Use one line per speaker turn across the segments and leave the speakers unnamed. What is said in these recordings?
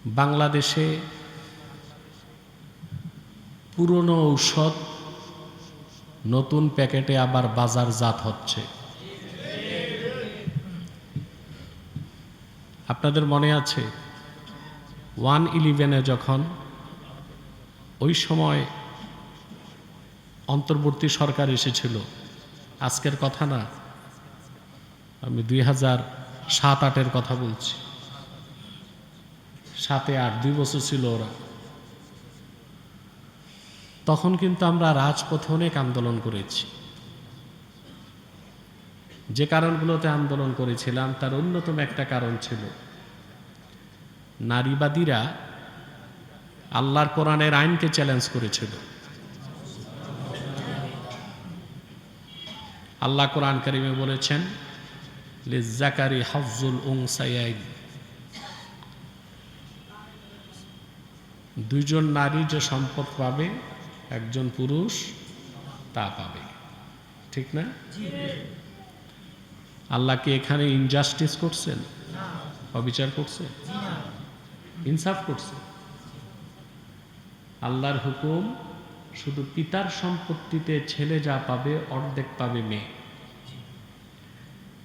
বাংলাদেশে পুরনো ঔষধ নতুন প্যাকেটে আবার বাজারজাত হচ্ছে। আপনাদের মনে আছে 111-এ যখন ওই সময় অন্তর্বর্তী সরকার এসেছিল, আজকের কথা না, আমি 2007-08-এর কথা বলছি। 7-8 2 বছর ছিল ওরা। তখন কিন্তু আমরা রাজপথে অনেক আন্দোলন করেছি। যে কারণগুলোতে আন্দোলন করেছিলাম তার অন্যতম একটা কারণ ছিল নারীবাদীরা আল্লাহর কোরআনের আইনকে চ্যালেঞ্জ করেছিল। আল্লাহ কোরআন কারিমে বলেছেন, লিজ্জাকারি হাজ্জুল উনসায়াইন, দুইজন নারী যে সম্পদ পাবে একজন পুরুষ তা পাবে। ঠিক না? আল্লাহ কি এখানে ইনজাস্টিস করছেন? অবিচার করছেন? ইনসাফ করছেন? আল্লাহর হুকুম, শুধু পিতার সম্পত্তিতে ছেলে যা পাবে অর্ধেক পাবে মেয়ে।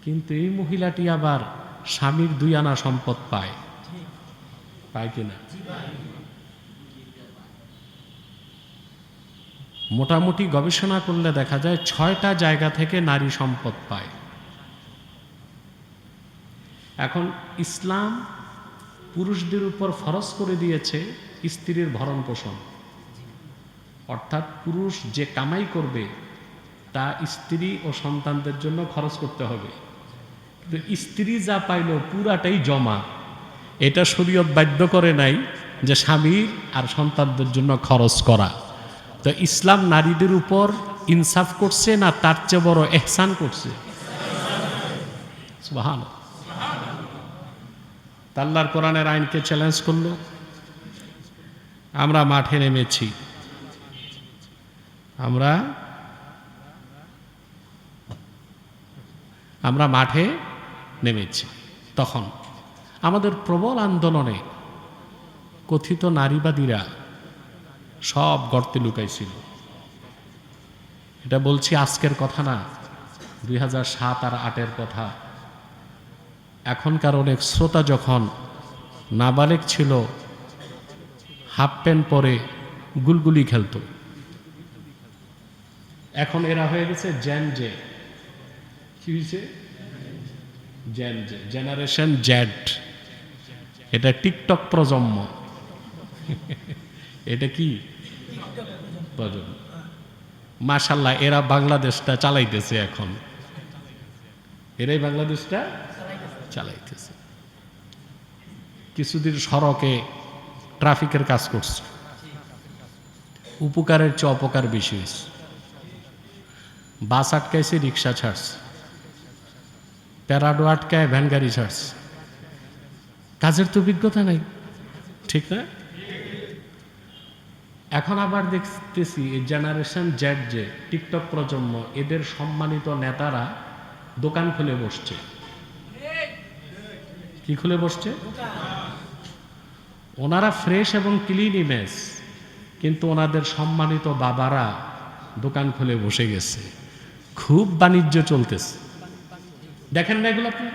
কিন্তু এই মহিলাটি আবার স্বামীর 2 আনা সম্পদ পায়। পায় কিনা? মোটামুটি গবেষণা করলে দেখা যায় 6টা জায়গা থেকে নারী সম্পদ পায়। এখন ইসলাম পুরুষদের উপর ফরজ করে দিয়েছে স্ত্রীর ভরণ পোষণ, অর্থাৎ পুরুষ যে কামাই করবে তা স্ত্রী ও সন্তানদের জন্য খরচ করতে হবে। কিন্তু স্ত্রী যা পাইল পুরাটাই জমা। এটা শরীয়ত বাধ্য করে নাই যে স্বামীর আর সন্তানদের জন্য খরচ করা। তো ইসলাম নারীদের উপর ইনসাফ করছে না তার চেয়ে বড় ইহসান করছে? সুবহানাল্লাহ। আল্লাহর কোরআনের আইনকে চ্যালেঞ্জ করলো, আমরা মাঠে নেমেছি। আমরা মাঠে নেমেছি। তখন আমাদের প্রবল আন্দোলনে কথিত নারীবাদীরা সব গর্তে লুকাইছিল। এটা বলছি আজকের কথা না, 2007 আর 2008-এর কথা। এখনকার অনেক শ্রোতা যখন নাবালেগ ছিল, হাফ প্যান্ট পরে গুলগুলি খেলত। এখন এরা হয়ে গেছে জেন জে। কি হয়েছে? Gen Z, generation Z. এটা টিকটক প্রজন্ম। এটা কি প্রজন্ম? মাশাআল্লাহ, এরা বাংলাদেশটা চালাইতেছে। এখন এরাই বাংলাদেশটা চালাইতেছে। কিছুদিন সড়কে ট্রাফিকের কাজ করছে, উপকারের চেয়ে অপকার বেশি হয়েছে। বাস আটকাইছে, রিক্সা ছাড়ছে, প্যারাডো আটকায় ভ্যান গাড়ি ছাড়ছে। কাজের তো অভিজ্ঞতা নাই, ঠিক না? এখন আবার দেখতেছি এই জেনারেশন জেড, যে টিকটক প্রজন্ম, এদের সম্মানিত নেতারা দোকান খুলে বসছে। কি খুলে বসছে? ওনারা ফ্রেশ এবং ক্লিন ইমেজ, কিন্তু ওনাদের সম্মানিত বাবারা দোকান খুলে বসে গেছে। খুব বাণিজ্য চলতেছে। দেখেন না এগুলো আপনি?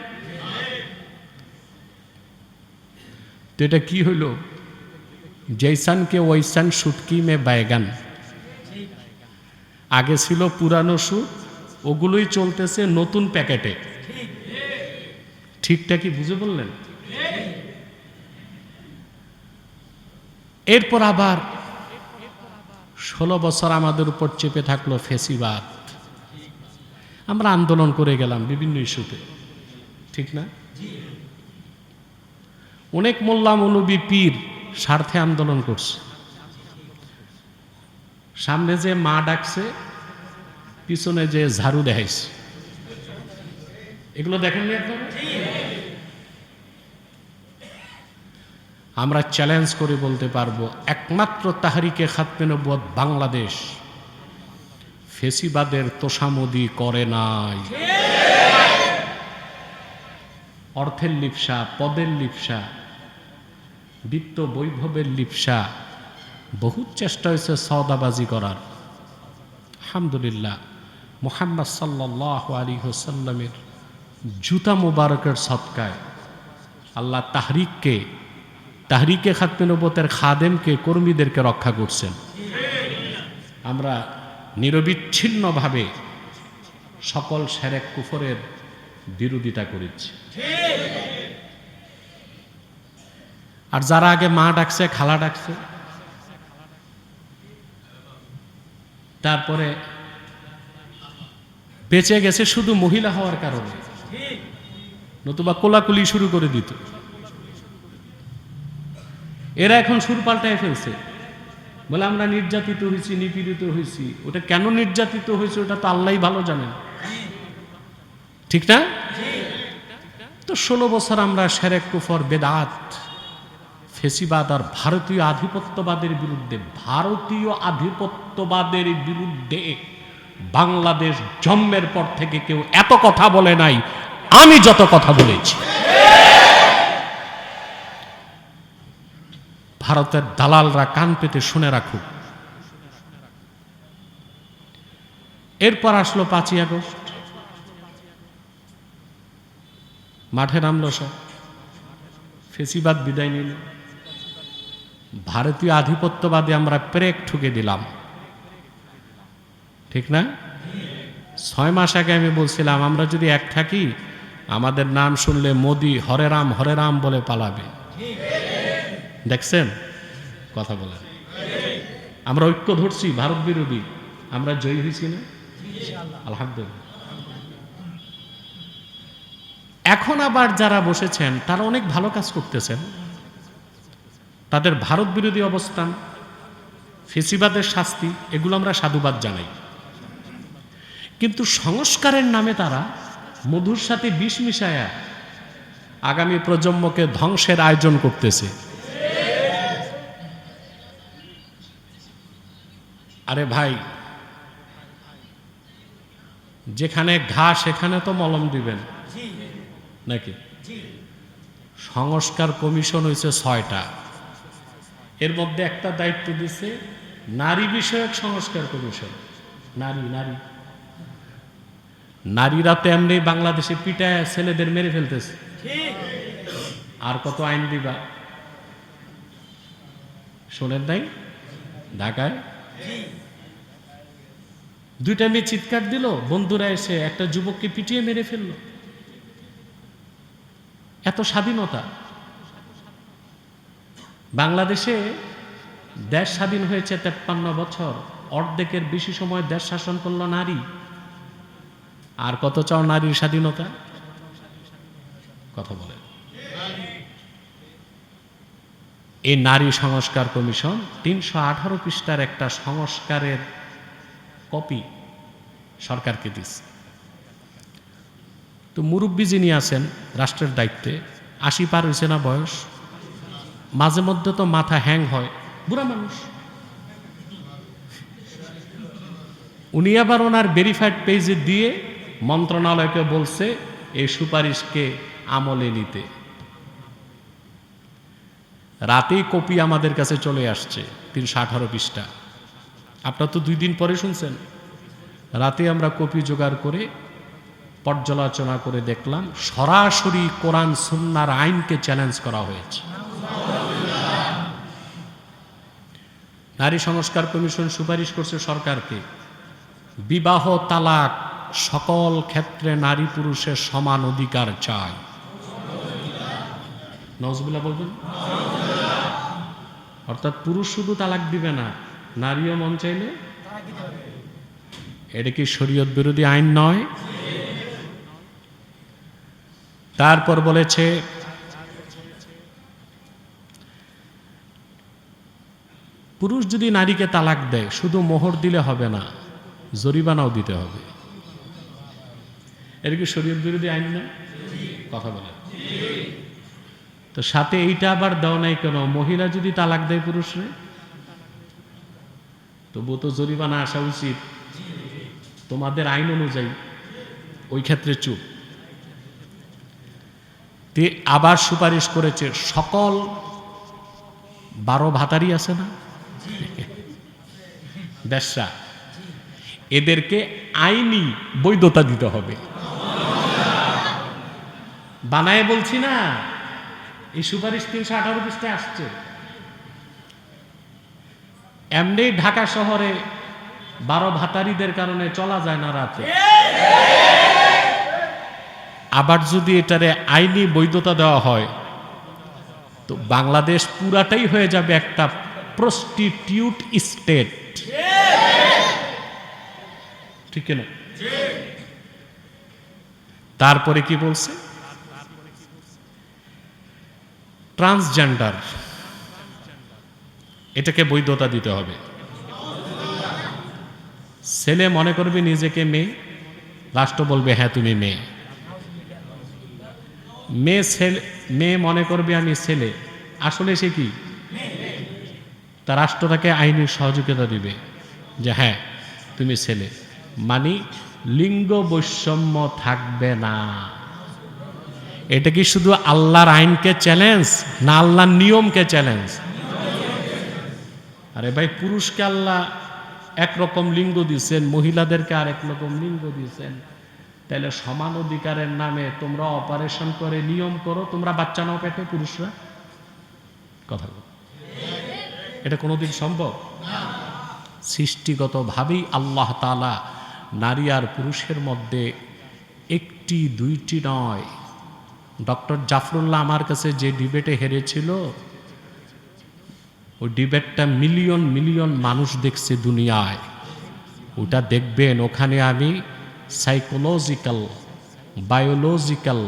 তো এটা কি হইল? জৈসানকে ওইসান শুটকি মে বাইগান। আগে ছিল পুরানো শুট, ওগুলোই চলতেছে নতুন প্যাকেটে। ঠিকটা কি বুঝে বললেন? এরপর আবার 16 বছর আমাদের উপর চেপে থাকলো ফেসিবাদ। আমরা আন্দোলন করে গেলাম বিভিন্ন ইস্যুতে, ঠিক না? অনেক মোল্লা মৌলবী পীর স্বার্থে আন্দোলন করছে। সামনে যে মা ডাকছে, পিছনে যে ঝাড়ু দেখাইছে। এগুলো দেখেননি আপনারা? আমরা চ্যালেঞ্জ করে বলতে পারবো, একমাত্র তাহরিকে খাতমে নবুয়ত বাংলাদেশ ফেসিবাদের তোষামদি করে নাই। অর্থের লিপসা, পদের লিপসা, বিত্ত বৈভবের লিপ্সা, বহুত চেষ্টা হয়েছে সওদাবাজি করার। আলহামদুলিল্লাহ, মুহাম্মদ সাল্লাল্লাহু আলাইহি ওয়াসাল্লামের জুতা মুবারকের সদকায় আল্লাহ তাহরিকে খাতমে নবুওয়াতের খাদেমকে, কর্মীদেরকে রক্ষা করছেন। আমরা নিরবিচ্ছিন্নভাবে সকল শিরক কুফরের বিরোধিতা করেছি। আর যারা আগে মা ডাকছে, খালা ডাকছে, তারপরে বেঁচে গেছে শুধু মহিলা হওয়ার কারণে, নতুবা কোলাকুলি শুরু করে দিত, এরা এখন সুর পাল্টায় ফেলছে, বলে আমরা নির্যাতিত হয়েছি, নিপীড়িত হয়েছি। ওটা কেন নির্যাতিত হয়েছে ওটা তো আল্লাহই ভালো জানেন, ঠিক না? তো 16 বছর আমরা শিরক কুফর বেদাত ফেসিবাদ আর ভারতীয় আধিপত্যবাদের বিরুদ্ধে বাংলাদেশ জন্মের পর থেকে কেউ এত কথা বলে নাই আমি যত কথা বলেছি। ভারতের দালালরা কান পেতে শুনে রাখুক। এরপর আসলো 5ই আগস্ট, মাঠে নামলো সব, ফেসিবাদ বিদায় নিল, ভারতীয় আধিপত্যবাদে আমরা ব্রেক ঠুকে দিলাম, ঠিক না? 6 মাস আগে আমি বলছিলাম আমরা যদি এক থাকি আমাদের নাম শুনলে মোদি হরে রাম বলে পালাবে। দেখছেন কথা বলেন, আমরা ঐক্য ধরছি, ভারত বিরোধী, আমরা জয়ী হয়েছি না? আলহামদুলিল্লাহ। এখন আবার যারা বসেছেন তারা অনেক ভালো কাজ করতেছেন, তাদের ভারত বিরোধী অবস্থান, ফেসিবাদের শাস্তি, এগুলো আমরা সাধুবাদ জানাই। কিন্তু সংস্কারের নামে তারা মধুর সাথে বিষ মিশায়া আগামী প্রজন্মকে ধ্বংসের আয়োজন করতেছে। আরে ভাই, যেখানে ঘা সেখানে তো মলম দিবেন নাকি? সংস্কার কমিশন হয়েছে 6টা, এর মধ্যে একটা দায়িত্ব দিছে নারী বিষয়ক সংস্কার কমিশন। নারীরা তো এমনি বাংলাদেশে পিটায় ছেলেদের মেরে ফেলতেছে, আর কত আইন দিবা? শোনেন নাই ঢাকায় 2টা মেয়ে চিৎকার দিল, বন্ধুরা এসে একটা যুবককে পিটিয়ে মেরে ফেলল। এত স্বাধীনতা বাংলাদেশে, দেশ স্বাধীন হয়েছে 53 বছর, অর্ধেকের বেশি সময় দেশ শাসন করল নারী। আর কত চাও নারীর স্বাধীনতা? কথা বলে। এই নারী সংস্কার কমিশন 318 পৃষ্ঠার একটা সংস্কারের কপি সরকারকে দিচ্ছে। তো মুরব্বী যিনি আছেন রাষ্ট্রের দায়িত্বে, 80 পার হয়েছে না বয়স, মাঝে মধ্যে তো মাথা হ্যাং হয়, বুড়া মানুষ, উনি আবার ওনার ভেরিফাইড পেজে দিয়ে মন্ত্রণালয়কে বলছে এই সুপারিশকে আমলে নিতে। রাতেই কপি আমাদের কাছে চলে আসছে 318 পৃষ্ঠা। আপনারা তো 2 দিন পরে শুনছেন, রাতে আমরা কপি জোগাড় করে পর্যালোচনা করে দেখলাম সরাসরি কোরআন সুন্নাহর আইনকে চ্যালেঞ্জ করা হয়েছে। নারী সংস্কার কমিশন সুপারিশ করছে সরকারকে, বিবাহ তালাক সকল ক্ষেত্রে নারী পুরুষের সমান অধিকার চাই। নাউজুবিল্লাহ বলবেন। অর্থাৎ পুরুষ শুধু তালাক দিবে না, নারীও মন চাইলে। এটা কি শরীয়ত বিরোধী আইন নয়? তারপর বলেছে পুরুষ যদি নারীকে তালাক দেয় শুধু মোহর দিলে হবে না, জরিমানাও দিতে হবে। এটা কি শরীয়ত বিরোধী আইন না? কথা বলে। তো সাথে এইটা আবার দাও নাই কেন, মহিলা যদি তালাক দেয় পুরুষরে তবুও তো জরিমানা আসা উচিত তোমাদের আইন অনুযায়ী, ওই ক্ষেত্রে চুপ। আবার সুপারিশ করেছে সকল 12 ভাতারি আছে না, বেশ্যা, এদেরকে আইনি বৈধতা দিতে হবে। বানায় বলছি না, এই সুপারিশ 318 পৃষ্ঠায় আসছে। এমনি ঢাকা শহরে 12 ভাতারিদের কারণে চলা যায় না রাতে। আবার যদি এটারে আইনি বৈধতা দেওয়া হয় তো বাংলাদেশ পুরাটাই হয়ে যাবে একটা প্রস্টিটিউট স্টেট, ঠিক না? তারপরে কি বলছে? ট্রান্সজেন্ডার, এটাকে বৈধতা দিতে হবে। ছেলে মনে করবে নিজেকে মেয়ে, রাষ্ট্র বলবে হ্যাঁ তুমি মেয়ে। মেয়ে মনে করবে আমি ছেলে, আসলে সে কি? তা রাষ্ট্র তাকে আইনি সহযোগিতা দিবে যে হ্যাঁ তুমি ছেলে, মানে লিঙ্গ বৈষম্য থাকবে না। এটা কি শুধু আল্লাহর আইনকে চ্যালেঞ্জ না আল্লাহর নিয়মকে চ্যালেঞ্জ? আরে ভাই, পুরুষকে আল্লাহ একরকম লিঙ্গ দিয়েছেন, মহিলাদেরকে আরেক রকম লিঙ্গ দিয়েছেন, তাহলে সমান অধিকারের নামে তোমরা অপারেশন করে নিয়ম করো, তোমরা বাচ্চা নাও পেটে পুরুষরা। কথা বল, এটা কোনোদিন সম্ভব? সৃষ্টিগতভাবেই আল্লাহ তাআলা নারী আর পুরুষের মধ্যে একটি দুইটি নয়, ডক্টর জাফরুল্লাহ আমার কাছে যে ডিবেটে হেরেছিল ওই ডিবেটটা মিলিয়ন মিলিয়ন মানুষ দেখছে দুনিয়ায়। ওটা দেখবেন, ওখানে আমি সাইকোলজিক্যাল, বায়োলজিক্যাল,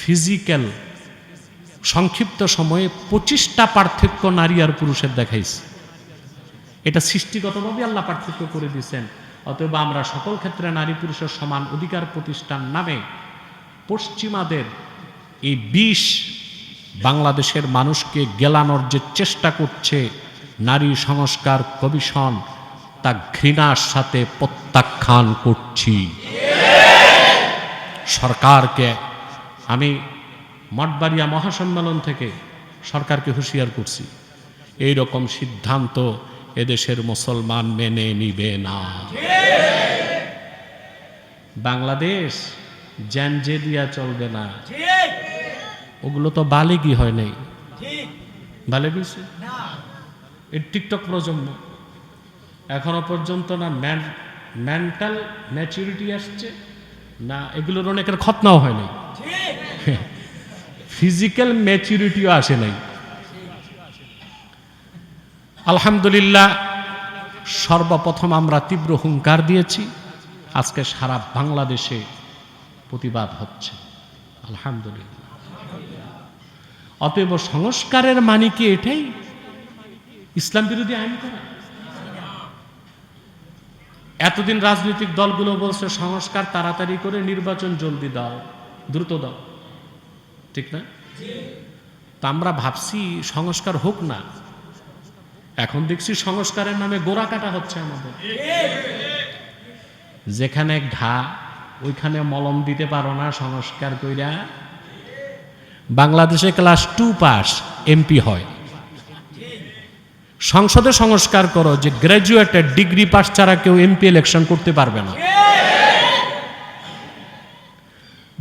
ফিজিক্যাল সংক্ষিপ্ত সময়ে 25টা পার্থক্য নারী আর পুরুষের দেখাইছি। এটা সৃষ্টিগতভাবে আল্লাহ পার্থক্য করে দিয়েছেন। অতএব আমরা সকল ক্ষেত্রে নারী পুরুষের সমান অধিকার প্রতিষ্ঠান নামে পশ্চিমাদের এই বিষ বাংলাদেশের মানুষকে গেলানোর যে চেষ্টা করছে নারী সংস্কার কমিশন, তা ঘৃণার সাথে প্রত্যাখ্যান করছি। সরকারকে আমি মঠবাড়িয়া মহাসম্মেলন থেকে সরকারকে হুঁশিয়ার করছি, এই রকম সিদ্ধান্ত এদেশের মুসলমান মেনে নিবে না। বাংলাদেশ জ্যানজে দিয়া চলবে না। ওগুলো তো বালেগই হয় নাই, ভালো বুঝছে? এই টিকটক প্রজন্ম এখনো পর্যন্ত না মেন্টাল ম্যাচুরিটি আসছে, না এগুলোর অনেকের খতনাও হয় নাই, ফিজিক্যাল ম্যাচুরিটিও আসে নাই। আলহামদুলিল্লাহ, সর্বপ্রথম আমরা তীব্র হুঙ্কার দিয়েছি, আজকে সারা বাংলাদেশে প্রতিবাদ হচ্ছে, আলহামদুলিল্লাহ। অতএব সংস্কারের মানে কি এটাই ইসলাম বিরোধী আইন করা? এতদিন রাজনৈতিক দলগুলো বলছে সংস্কার তাড়াতাড়ি করে নির্বাচন জলদি দাও, দ্রুত দাও, ঠিক না? তা আমরা ভাবছি সংস্কার হোক না, এখন দেখছি সংস্কারের নামে গোড়া কাটা হচ্ছে আমাদের। যেখানে ঘা ওইখানে মলম দিতে পারো না সংস্কার কইরা। বাংলাদেশে ক্লাস 2 পাস এমপি হয়, সংসদে সংস্কার করো যে গ্র্যাজুয়েটের ডিগ্রি পাস ছাড়া কেউ এমপি ইলেকশন করতে পারবে না।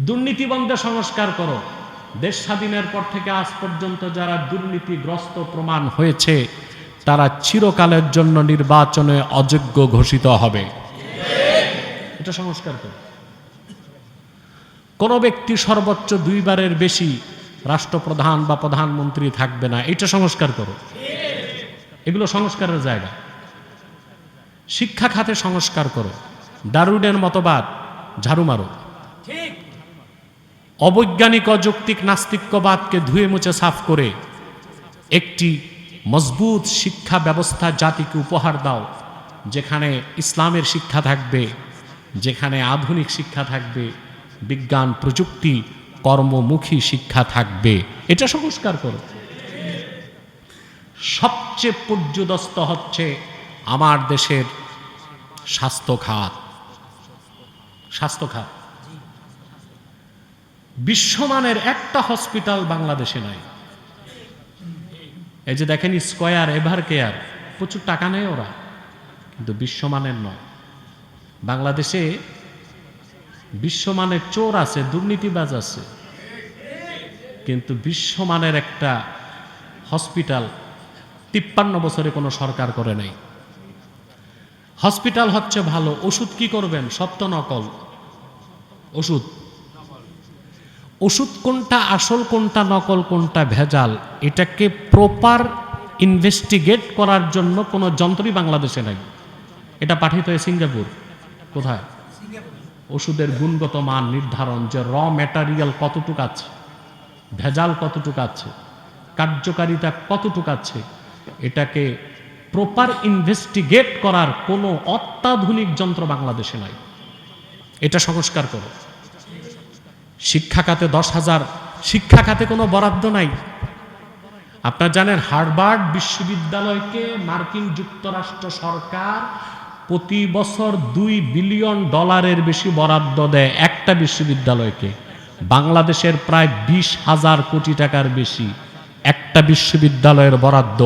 দুর্নীতি বন্ধে সংস্কার করো, দেশ স্বাধীনের পর থেকে আজ পর্যন্ত যারা দুর্নীতিগ্রস্ত প্রমাণ হয়েছে তারা চিরকালের জন্য নির্বাচনে অযোগ্য ঘোষিত হবে। এটা সংস্কার করো। কোন ব্যক্তি সর্বোচ্চ 2 বারের বেশি রাষ্ট্রপ্রধান বা প্রধানমন্ত্রী থাকবে না, এটা সংস্কার করো। এগুলো সংস্কারের জায়গা। শিক্ষা খাতে সংস্কার করো, ডারউইনের মতবাদ ঝাড়ু মারো, অবৈজ্ঞানিক অযৌক্তিক নাস্তিক্যবাদকে ধুয়ে মুছে সাফ করে একটি মজবুত শিক্ষা ব্যবস্থা জাতিকে উপহার দাও, যেখানে ইসলামের শিক্ষা থাকবে, যেখানে আধুনিক শিক্ষা থাকবে, বিজ্ঞান প্রযুক্তি কর্মমুখী শিক্ষা থাকবে। এটা সংস্কার করো। সবচেয়ে পর্যুদস্ত হচ্ছে আমার দেশের স্বাস্থ্য খাত। বিশ্বমানের একটা হসপিটাল বাংলাদেশে নাই। এই যে দেখেন স্কয়ার, এভার কেয়ার, প্রচুর টাকা নেয় ওরা, কিন্তু বিশ্বমানের নয়। বাংলাদেশে বিশ্বমানের চোর আছে, দুর্নীতিবাজ আছে, কিন্তু বিশ্বমানের একটা হসপিটাল 53 বছরে কোনো সরকার করে নাই। হসপিটাল হচ্ছে ভালো, ওষুধ কি করবেন? সব তো নকল ওষুধ। ওষুধ কোনটা আসল, কোনটা নকল, কোনটা ভেজাল, এটাকে প্রপার ইনভেস্টিগেট করার জন্য কোনো যন্ত্রই বাংলাদেশে নাই। এটা পাঠিত হয় সিঙ্গাপুর। কোথায়? ওষুধের গুণগত মান নির্ধারণ, যে র ম্যাটেরিয়াল কতটুকু আছে, ভেজাল কতটুকু আছে, কার্যকারিতা কতটুকু আছে, এটাকে প্রপার ইনভেস্টিগেট করার কোনো অত্যাধুনিক যন্ত্র বাংলাদেশে নাই। এটা সংস্কার করো। শিক্ষা খাতে 10,000, শিক্ষা খাতে কোনো বরাদ্দ নাই। আপনারা জানেন হার্ভার্ড বিশ্ববিদ্যালয়কে মার্কিন যুক্তরাষ্ট্র সরকার প্রতি বছর $2 বিলিয়ন বেশি বরাদ্দ দেয় একটা বিশ্ববিদ্যালয়কে। বাংলাদেশের প্রায় 20,000 কোটি টাকার বেশি একটা বিশ্ববিদ্যালয়ের বরাদ্দ।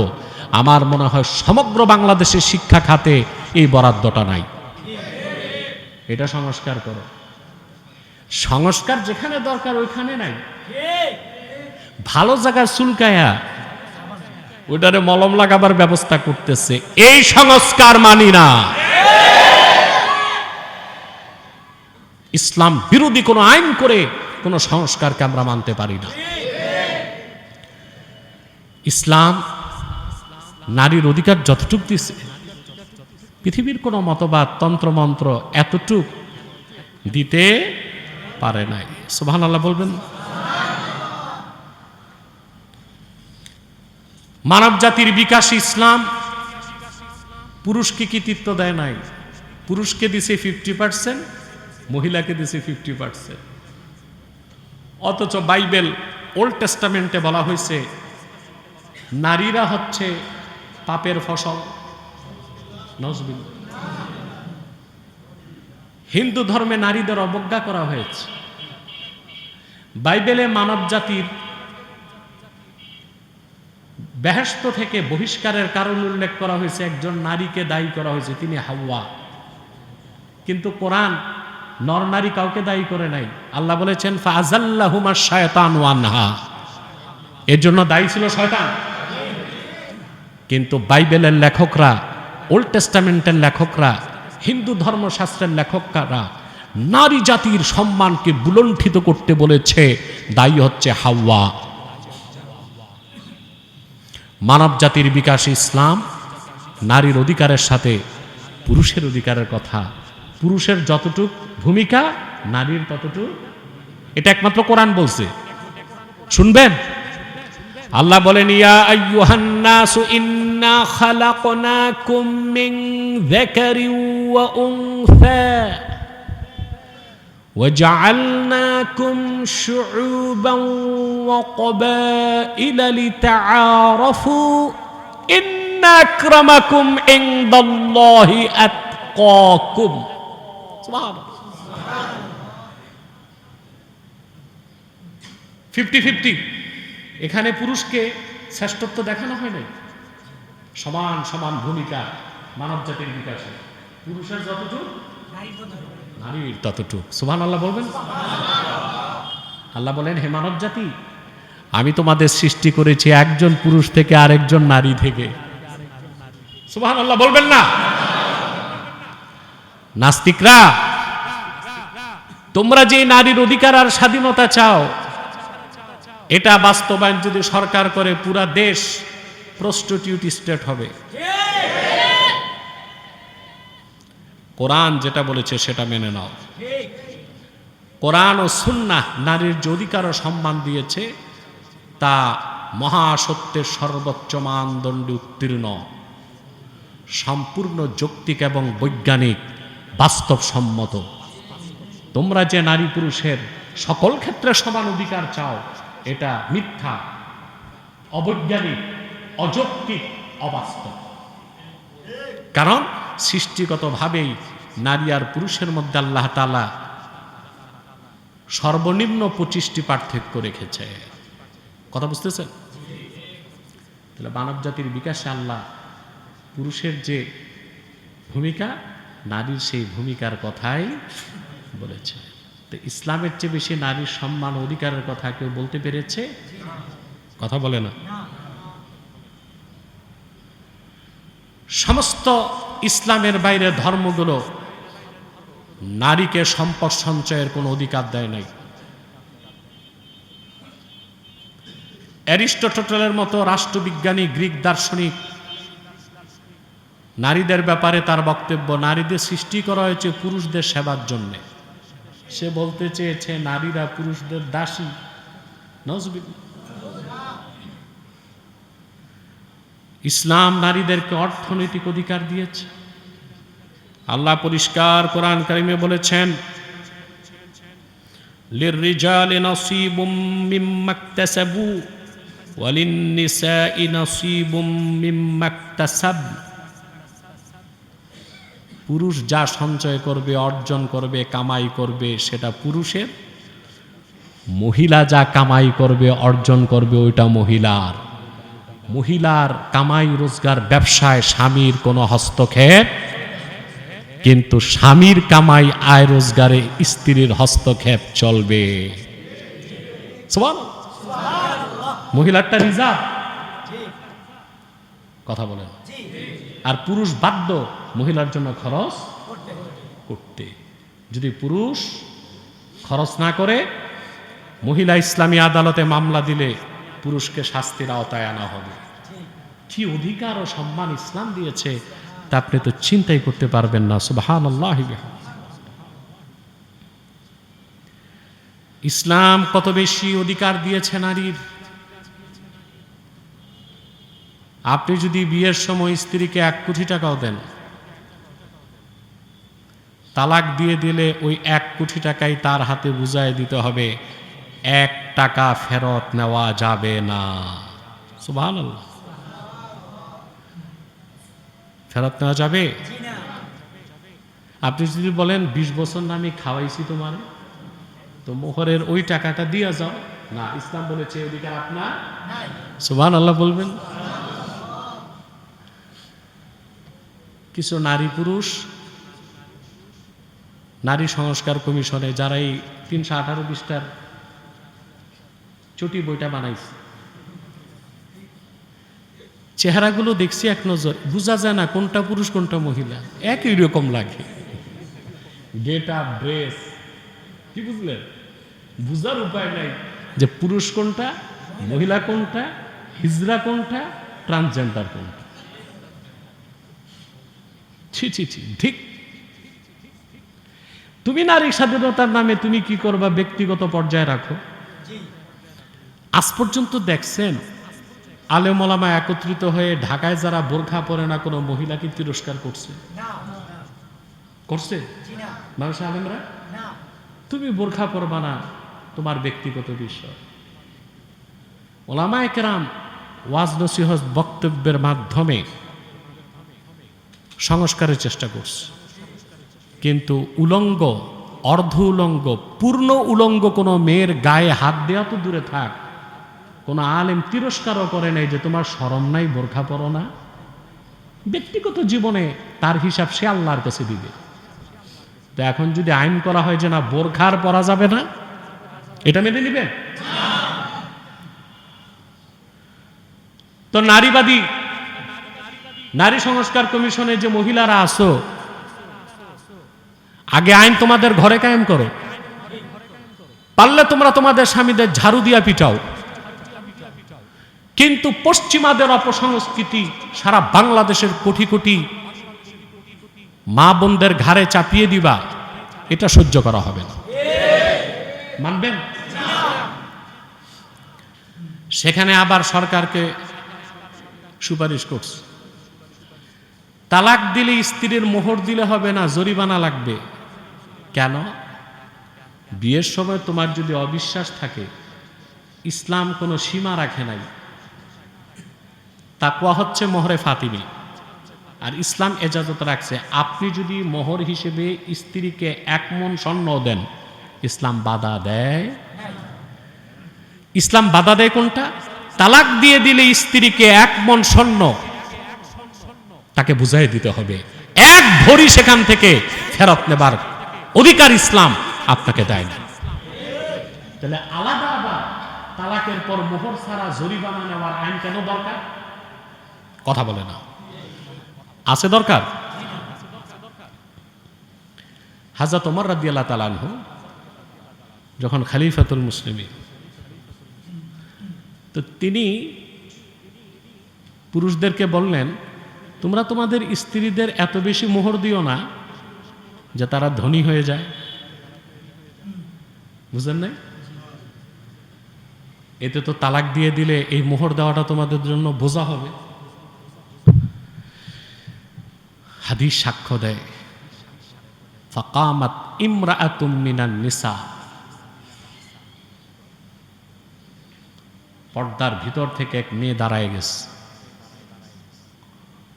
আমার মনে হয় সমগ্র বাংলাদেশের শিক্ষা খাতে এই বরাদ্দটা নাই। এটা সংস্কার করো। সংস্কার যেখানে দরকার ওইখানে নাই। ভালো জায়গায় চুলকায়া ওইটারে মলম লাগাবার ব্যবস্থা করতেছে, এই সংস্কার মানি না। ইসলাম বিরোধী কোনো আইন করে কোনো সংস্কারকে আমরা মানতে পারি না। ইসলাম নারীর অধিকার যতটুক দিছে, পৃথিবীর কোনো মতবাদ, তন্ত্রমন্ত্র এতটুক দিতে পারে নাই। সুবহানাল্লাহ বলবেন। মানব জাতির বিকাশে ইসলাম পুরুষকে কৃতিত্ব দেয় নাই। পুরুষকে দিছে 50%, মহিলাকে দিছে 50%। অথচ বাইবেল ওল্ড টেস্টামেন্টে বলা হয়েছে নারীরা হচ্ছে পাপের ফসল। নজবিল্লাহ। হিন্দু ধর্মে নারীদের অবজ্ঞা করা হয়েছে। বাইবেলে মানব জাতির বেহেশত থেকে বহিষ্কারের কারণ উল্লেখ করা হয়েছে, একজন নারীকে দায়ী করা হয়েছে, তিনি হাওয়া। কিন্তু কোরআন নর নারী কাউকে দায়ী করে নাই। আল্লাহ বলেছেন ফাআযাল্লাহুমা শায়তানু আনহা, এর জন্য দায়ী ছিল শয়তান। কিন্তু বাইবেলের লেখকরা, ওল্ড টেস্টামেন্টের লেখকরা, হিন্দু ধর্মশাস্ত্রের লেখকরা নারী জাতির সম্মানকে বুলণ্ঠিত করতে বলেছে, দায়ী হচ্ছে হাওয়া। মানব জাতির বিকাশে ইসলাম নারীর অধিকারের সাথে পুরুষের অধিকারের কথা, পুরুষের যতটুক ভূমিকা নারীর ততটুক, এটা একমাত্র কোরআন বলছে। শুনবেন, আল্লাহ বলেন ইয়া আইয়ুহান নাসু ইন্না খালাকনাকুম মিন যাকারিন ওয়া উনসা وجعلناكم شعوبا وقبائل لتعارفوا إن أكرمكم عند الله أتقاكم। سبحان الله। 50-50 এখানে পুরুষকে শ্রেষ্ঠত্ব দেখানো হয় নাই। সমান সমান ভূমিকা মানব জাতির বিকাশে, পুরুষের যতটুকু নারীর ততটুক। সুবহানাল্লাহ বলবেন। আল্লাহ বলেন হে মানব জাতি, আমি তোমাদের সৃষ্টি করেছি একজন পুরুষ থেকে আরেকজন নারী থেকে। সুবহানাল্লাহ বলবেন না? নাস্তিকরা, তোমরা যে নারীর অধিকার আর স্বাধীনতা চাও, এটা বাস্তবায়ন যদি সরকার করে পুরা দেশ প্রস্টিটিউট স্টেট হবে। কোরআন যেটা বলেছে সেটা মেনে নাও। কোরআন ও সুন্নাহ নারীর যে অধিকার ও সম্মান দিয়েছে তা মহাসত্যের সর্বোচ্চ মানদণ্ডে উত্তীর্ণ, সম্পূর্ণ যৌক্তিক এবং বৈজ্ঞানিক, বাস্তবসম্মত। তোমরা যে নারী পুরুষের সকল ক্ষেত্রে সমান অধিকার চাও, এটা মিথ্যা, অবৈজ্ঞানিক, অযৌক্তিক, অবাস্তব। কারণ সৃষ্টিগতভাবেই নারী আর পুরুষের মধ্যে আল্লাহ তাআলা সর্বনিম্ন 25টি পার্থক্য রেখেছে। কথা বুঝতেছেন? তাহলে মানব জাতির বিকাশে আল্লাহ পুরুষের যে ভূমিকা, নারীর সেই ভূমিকার কথাই বলেছে। তো ইসলামের চেয়ে বেশি নারীর সম্মান অধিকারের কথা কেউ বলতে পেরেছে? কথা বলে না। সমস্ত ইসলামের বাইরে ধর্মগুলো নারীকে সম্পদ সঞ্চয়ের কোনো অধিকার দেয় নাই। অ্যারিস্টটলের মতো রাষ্ট্রবিজ্ঞানী গ্রিক দার্শনিক নারীদের ব্যাপারে তার বক্তব্য, নারীদের সৃষ্টি করা হয়েছে পুরুষদের সেবার জন্যে। সে বলতে চেয়েছে নারীরা পুরুষদের দাসী। নাউজুবিল্লাহ। ইসলাম নারীদেরকে অর্থনৈতিক অধিকার দিয়েছে। আল্লাহ পরিষ্কার কোরআন কারিমে বলেছেন, লিররিজালি নাসীবুম মিম্মা ইকতাসাবু ওয়া লিন-নিসাই নাসীবুম মিম্মা ইকতাসাবন। পুরুষ যা সঞ্চয় করবে, অর্জন করবে, কামাই করবে সেটা পুরুষের। মহিলা যা কামাই করবে, অর্জন করবে, ওইটা মহিলার। মহিলার কামাই রোজগার ব্যবসায় স্বামীর কোনো হস্তক্ষেপ, কিন্তু স্বামীর কামাই আয় রোজগারে স্ত্রীর হস্তক্ষেপ চলবে। মহিলারটা রিজার্ভ, কথা বলেন। আর পুরুষ বাধ্য মহিলার জন্য খরচ করতে। যদি পুরুষ খরচ না করে, মহিলা ইসলামী আদালতে মামলা দিলে পুরুষকে শাস্তির আওতায় আনা হবে। কি অধিকার ও সম্মান ইসলাম দিয়েছে তা আপনি তো চিন্তাই করতে পারবেন না। সুবহানাল্লাহ। ইসলাম কত বেশি অধিকার দিয়েছে নারীর। আপনি যদি বিয়ের সময় স্ত্রীকে 1 কোটি টাকাও দেন, তালাক দিয়ে দিলে ওই 1 কোটি টাকাই তার হাতে বুঝায় দিতে হবে, 1 টাকা ফেরত নেওয়া যাবে না। সুবহানাল্লাহ। ফেরত নেওয়া যাবে? আপনি যদি বলেন 20 বছর না আমি খাওয়াইছি তোমার, তো মোহরের ওই টাকাটা দিয়ে যাও, না, ইসলাম বলেছে অধিকার আপনার নাই। সুবহানাল্লাহ বলবেন। কিছু নারী পুরুষ নারী সংস্কার কমিশনে যারা এই 318 পৃষ্ঠার চটি বইটা বানাইছে, চেহারাগুলো দেখছি এক নজর, বোঝা যায় না কোনটা পুরুষ কোনটা মহিলা, একই রকম লাগে। গেট আপ, ড্রেস, কি বুঝলেন? বুঝার উপায় নাই যে পুরুষ কোনটা, মহিলা কোনটা, হিজড়া কোনটা, ট্রান্সজেন্ডার কোনটা। ছি ছি ছি, ঠিক। তুমি নারী স্বাধীনতার নামে তুমি কি করবা ব্যক্তিগত পর্যায়ে রাখো। আজ পর্যন্ত দেখছেন আলেম ওলামা একত্রিত হয়ে ঢাকায় যারা বোরখা পরে না কোনো মহিলাকে তিরস্কার করছে? করছে মানুষ আলেমরা? তুমি বোরখা পরবা না, তোমার ব্যক্তিগত বিষয়। ওলামায়ে কেরাম ওয়াজ নসিহত বক্তব্যের মাধ্যমে সংস্কারের চেষ্টা করছে, কিন্তু উলঙ্গ, অর্ধ উলঙ্গ, পূর্ণ উলঙ্গ কোনো মেয়ের গায়ে হাত দেওয়া তো দূরে থাক, কোন আলেম তিরস্কারও করে নাই যে তোমার শরম নাই, বোরখা পরো না। ব্যক্তিগত জীবনে তার হিসাব সে আল্লাহর কাছে দিবে। তো এখন যদি আইন করা হয় যে না বোরখার পরা যাবে না, এটা মেনে নিবে? তো নারীবাদী, নারী সংস্কার কমিশনে যে মহিলারা আছো, আগে আইন তোমাদের ঘরে কায়েম করো। পারলে তোমরা তোমাদের স্বামীদের ঝাড়ু দিয়া পিটাও, কিন্তু পশ্চিমাদের অপসংস্কৃতি সারা বাংলাদেশের কোটি কোটি মা বোনদের ঘাড়ে চাপিয়ে দিবা, এটা সহ্য করা হবে না। মানবেন? সেখানে আবার সরকারকে সুপারিশ করছে, তালাক দিলে স্ত্রীর মোহর দিলে হবে না, জরিমানা লাগবে। কেন? বিয়ের সময় তোমার যদি অবিশ্বাস থাকে, ইসলাম কোনো সীমা রাখে নাই। তাকওয়া হচ্ছে মোহরে ফাতিমি, আর ইসলাম এজাজত রাখছে আপনি যদি মোহর হিসেবে স্ত্রীকে 1 মণ স্বর্ণ দেন, ইসলাম বাধা দেয়। ইসলাম বাধা দেয় কোনটা? তালাক দিয়ে দিলে স্ত্রীকে 1 মণ স্বর্ণ তাকে বুঝাই দিতে হবে, 1 ভরি সেখান থেকে ফেরত নেবার অধিকার ইসলাম আপনাকে দেয় না। তাহলে আলাদা আবার তালাকের পর মোহর ছাড়া জরিমানা নেওয়ার আইন কেন দরকার? কথা বলে না, আছে দরকার? হযরত ওমর রাদিয়াল্লাহু তাআলা আনহু যখন খলিফাতুল মুসলিমিন, তো তিনি পুরুষদেরকে বললেন, তোমরা তোমাদের স্ত্রীদের এত বেশি মোহর দিও না যে তারা ধনী হয়ে যায়। বুঝলেন না? এতে তো তালাক দিয়ে দিলে এই মোহর দেওয়াটা তোমাদের জন্য বোঝা হবে। হাদিস সাক্ষ্য দেয়, ফাকামাত ইমরাআতুম মিনান নিসা, পর্দার ভিতর থেকে এক মেয়ে দাঁড়ায় গেছে।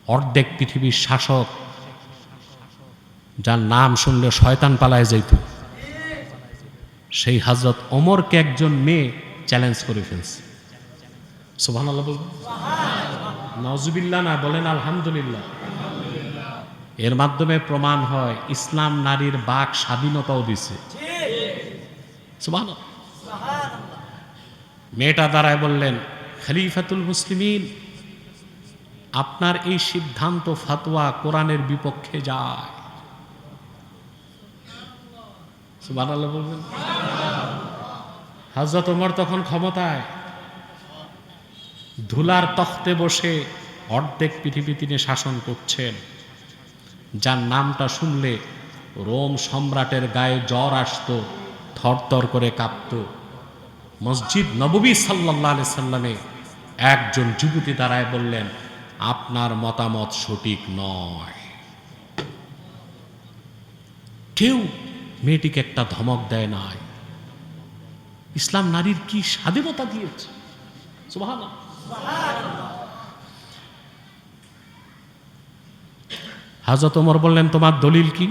অর্ধেক পৃথিবীর শাসক, যার নাম শুনলে শয়তান পালায় যাইত, সেই হযরত ওমরকে একজন মেয়ে চ্যালেঞ্জ করে ফেলছে। সুবহানাল্লাহ বলবেন? নাউজুবিল্লাহ না, বলেন আলহামদুলিল্লাহ। এর মাধ্যমে প্রমাণ হয় ইসলাম নারীর বাক স্বাধীনতাও দিছে। সুবহানাল্লাহ। মেয়েটা দাঁড়ায় বললেন, খলিফাতুল মুসলিমিন, আপনার এই সিদ্ধান্ত ফতোয়া কোরআনের বিপক্ষে যায়। সুবহানাল্লাহ বলবেন? হযরত ওমর তখন ক্ষমতায়, ধুলার তখতে বসে অর্ধেক পৃথিবী তিনি শাসন করছেন, যার নামটা শুনলে রোম সম্রাটের গায়ে জ্বর আসতো, থরথর করে কাঁপতো। মসজিদ নববী সাল্লাল্লাহু আলাইহি সাল্লামে একজন যুবতী দাঁড়ায় বললেন, আপনার মতামত সঠিক নয়। কেউ মেয়েটিকে একটা ধমক দেয় নাই। ইসলাম নারীর কি স্বাধীনতা দিয়েছে! সুবহানাল্লাহ। হযরত ওমর বললেন, তোমার দলিল কি?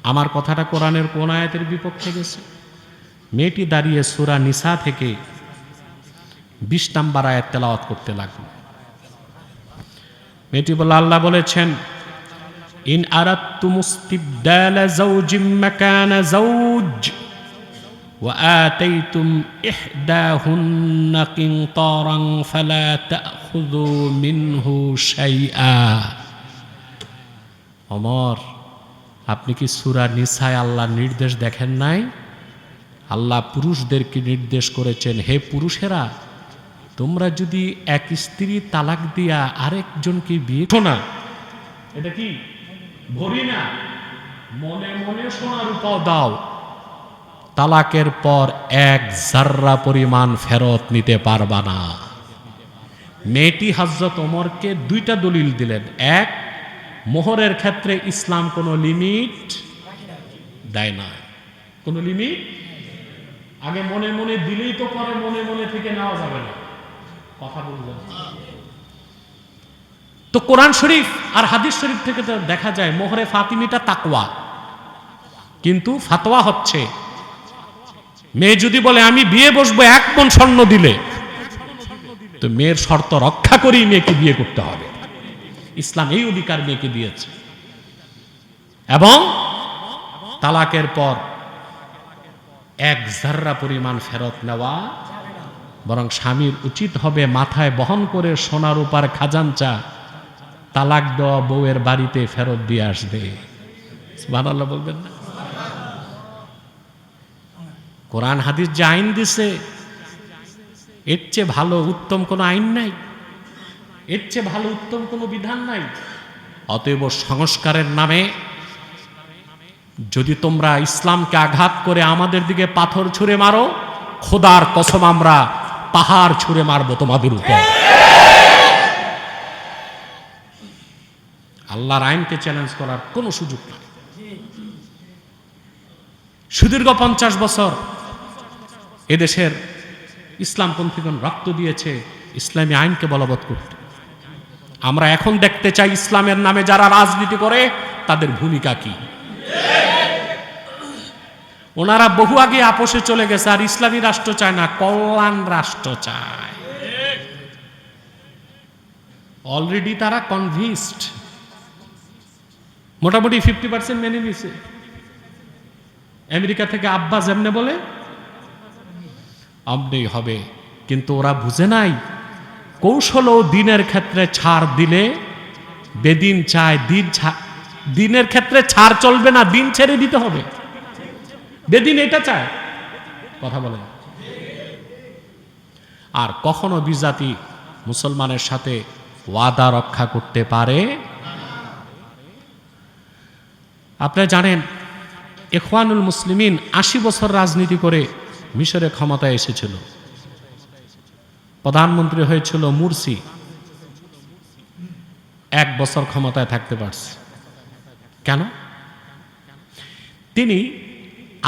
আমার কথাটা কোরআনের কোন আয়াতের বিপক্ষে গেছে? মেয়েটি দাঁড়িয়ে সূরা নিসা থেকে 20 নম্বর আয়াত তেলাওয়াত করতে লাগলো। মেয়েটি বলল, আল্লাহ বলেছেন, ইন আরাদতুমুস্তিবদালা যাওজিম মাকানা যাওজ ওয়া আতাইতুম ইহদাহুন্না কিনতারান ফালা তাখুযু মিনহু শাইআ। ওমর, আপনি কি সূরা নিসায় আল্লাহর নির্দেশ দেখেন নাই? আল্লাহ পুরুষদেরকে নির্দেশ করেছেন, হে পুরুষেরা, তোমরা যদি এক স্ত্রী তালাক দিয়া আরেকজনকে বিয়ে করো না, এটা কি ভরি না, মনে মনে সোনা রূপাও দাও, তালাকের পর 1 জাররা পরিমাণ ফেরত নিতে পারবা না। মেয়েটি হযরত ওমরকে 2টা দলিল দিলেন। 1, মোহরের ক্ষেত্রে ইসলাম কোনো লিমিট দেয় না, কোনো লিমিট। আগে মনে মনে দিলেই তো পরে মনে মনে থেকে নেওয়া যাবে না। কথা বলবেন তো? কোরআন শরীফ আর হাদিস শরীফ থেকে তো দেখা যায় মোহরে ফাতিমিটা তাকওয়া, কিন্তু ফাতোয়া হচ্ছে মেয়ে যদি বলে আমি বিয়ে বসবো 1 মণ স্বর্ণ দিলে, তো মেয়ের শর্ত রক্ষা করেই মেয়েকে বিয়ে করতে হবে। ইসলাম এই অধিকার মেয়েকে দিয়েছে। এবং তালাকের পর 1 জাররা পরিমাণ ফেরত নেওয়া, বরং স্বামীর উচিত হবে মাথায় বহন করে সোনার রূপার খাজাঞ্চা তালাক দেওয়া বউয়ের বাড়িতে ফেরত দিয়ে আসবে। সুবহানাল্লাহ বলবেন না? কোরআন হাদিস যে আইন দিছে, এর চেয়ে ভালো উত্তম কোনো আইন নাই, এর চেয়ে ভালো উত্তম কোনো বিধান নাই। অতএব সংস্কারের নামে যদি তোমরা ইসলামকে আঘাত করে আমাদের দিকে পাথর ছুঁড়ে মারো, খোদার কসম আমরা পাহাড় ছুঁড়ে মারবো তোমাদের উপর। আল্লাহর আইনকে চ্যালেঞ্জ করার কোনো সুযোগ নেই। সুদীর্ঘ 50 বছর এদেশের ইসলামপন্থীগণ রক্ত দিয়েছে ইসলামী আইনকে বলবৎ করতে। আমরা এখন দেখতে চাই ইসলামের নামে যারা রাজনীতি করে তাদের ভূমিকা কি। ওনারা বহু আগে আপোষে চলে গেছে, আর ইসলামী রাষ্ট্র চায় না, কল্যাণ রাষ্ট্র চায়। অলরেডি তারা কনভিন্সড, মোটামুটি 50% মেনে নিছে। আমেরিকা থেকে আব্বাস এমনি বলে আমনি হবে, কিন্তু ওরা বুঝে নাই কৌশল ও দিনের ক্ষেত্রে ছাড় দিলে বেদিন চায়, দিনের ক্ষেত্রে ছাড় চলবে না, দিন ছেড়ে দিতে হবে। বেদিন এটা চায়, কথা বলেন। আর কখনো বিজাতি মুসলমানের সাথে ওয়াদা রক্ষা করতে পারে। আপনারা জানেন ইখওয়ানুল মুসলিমিন 80 বছর রাজনীতি করে মিশরে ক্ষমতায় এসেছিল। প্রধানমন্ত্রী হয়েছিল মুরসি, 1 বছর ক্ষমতায় থাকতে পারছে। কেন? তিনি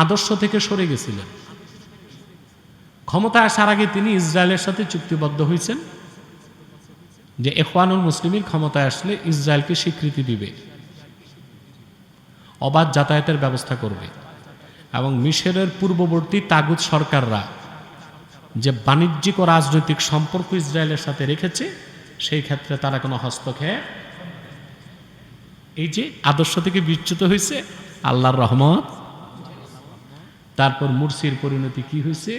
আদর্শ থেকে সরে গেছিলেন। ক্ষমতায় আসার আগে তিনি ইসরায়েলের সাথে চুক্তিবদ্ধ হয়েছেন যে ইখওয়ানুল মুসলিমিন ক্ষমতায় আসলে ইসরায়েলকে স্বীকৃতি দিবে, অবাধ যাতায়াতের ব্যবস্থা করবে, এবং মিশরের পূর্ববর্তী তাগুত সরকাররা যে বাণিজ্যিক ও রাজনৈতিক সম্পর্ক ইসরায়েলের সাথে রেখেছে সেই ক্ষেত্রে তারা কোনো হস্তক্ষেপ। এই যে আদর্শ থেকে বিচ্যুত হয়েছে, আল্লাহর রহমত। তারপর মুরসির পরিণতি কি হয়েছে?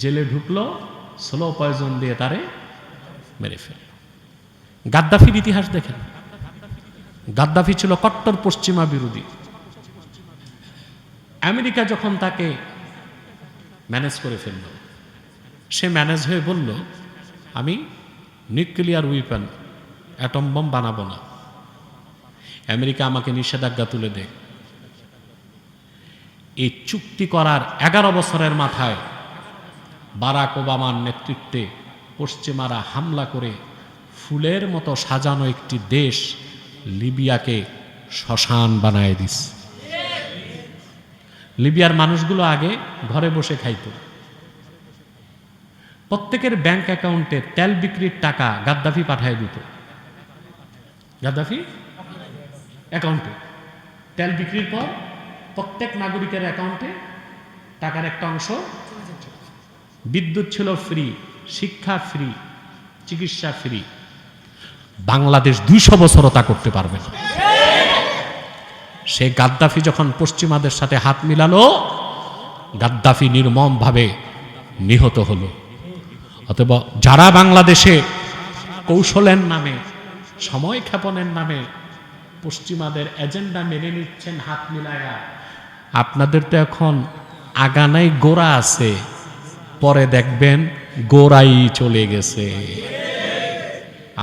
জেলে ঢুকলো, স্লো পয়জন দিয়ে তারে মেরে ফেলল। গাদ্দাফির ইতিহাস দেখেন, গাদ্দাফি ছিল কট্টর পশ্চিমা বিরোধী। আমেরিকা যখন তাকে ম্যানেজ করে ফেলল, সে ম্যানেজ হয়ে বলল আমি নিউক্লিয়ার উইপন, অ্যাটম বম বানাবো না। আমেরিকা আমাকে নিষেধাজ্ঞা তুলে দেয়। এই চুক্তি করার 11 বছরের মাথায় বারাক ওবামার নেতৃত্বে পশ্চিমারা হামলা করে ফুলের মতো সাজানো একটি দেশ লিবিয়াকে শ্মশান বানায় দিস। লিবিয়ার মানুষগুলো আগে ঘরে বসে খাইত। প্রত্যেকের ব্যাংক অ্যাকাউন্টে তেল বিক্রির টাকা গাদ্দাফি পাঠায় দিত। গাদ্দাফি অ্যাকাউন্টে তেল বিক্রির পর প্রত্যেক নাগরিকের অ্যাকাউন্টে টাকার একটা অংশ। বিদ্যুৎ ছিল ফ্রি, শিক্ষা ফ্রি, চিকিৎসা ফ্রি। বাংলাদেশ 200 বছরও তা করতে পারবে না। সে গাদ্দাফি যখন পশ্চিমাদের সাথে হাত মিলালো, গাদ্দাফি নির্মমভাবে নিহত হলো। অতএব যারা বাংলাদেশে কৌশলের নামে, সময় ক্ষেপণের নামে পশ্চিমাদের এজেন্ডা মেনে নিচ্ছেন হাত মিলায়া, আপনাদের তো এখন আগানাই গোড়া আছে, পরে দেখবেন গোড়াই চলে গেছে।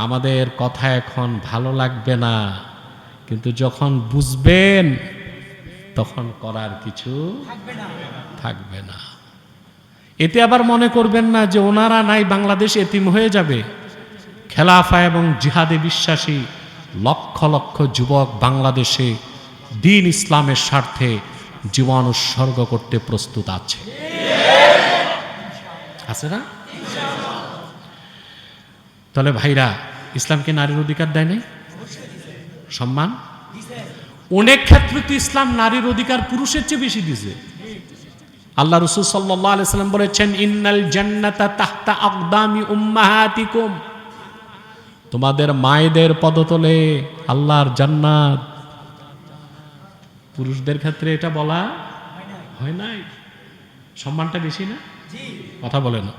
আমাদের কথা এখন ভালো লাগবে না, কিন্তু যখন বুঝবেন তখন করার কিছু থাকবে না। এতে আবার মনে করবেন না যে ওনারা নাই বাংলাদেশ এতিম হয়ে যাবে। খেলাফা এবং জিহাদে বিশ্বাসী লক্ষ লক্ষ যুবক বাংলাদেশে দ্বীন ইসলামের স্বার্থে জীবন উৎসর্গ করতে প্রস্তুত আছে, আছে না? তাহলে ভাইরা, ইসলামকে নারীর অধিকার দেয় নাই? সম্মান অনেক ক্ষেত্রে তো ইসলাম নারীর অধিকার পুরুষের চেয়ে বেশি দিয়েছে। আল্লাহ রাসূল সাল্লাল্লাহু আলাইহি ওয়াসাল্লাম বলেছেন, ইন্নাল জান্নাতা তাহতা আকদামি উম্মাহাতিকুম, তোমাদের মায়েদের পদতলে আল্লাহর জান্নাত। পুরুষদের ক্ষেত্রে এটা বলা হয় নাই। সম্মানটা বেশি না? কথা বলে না।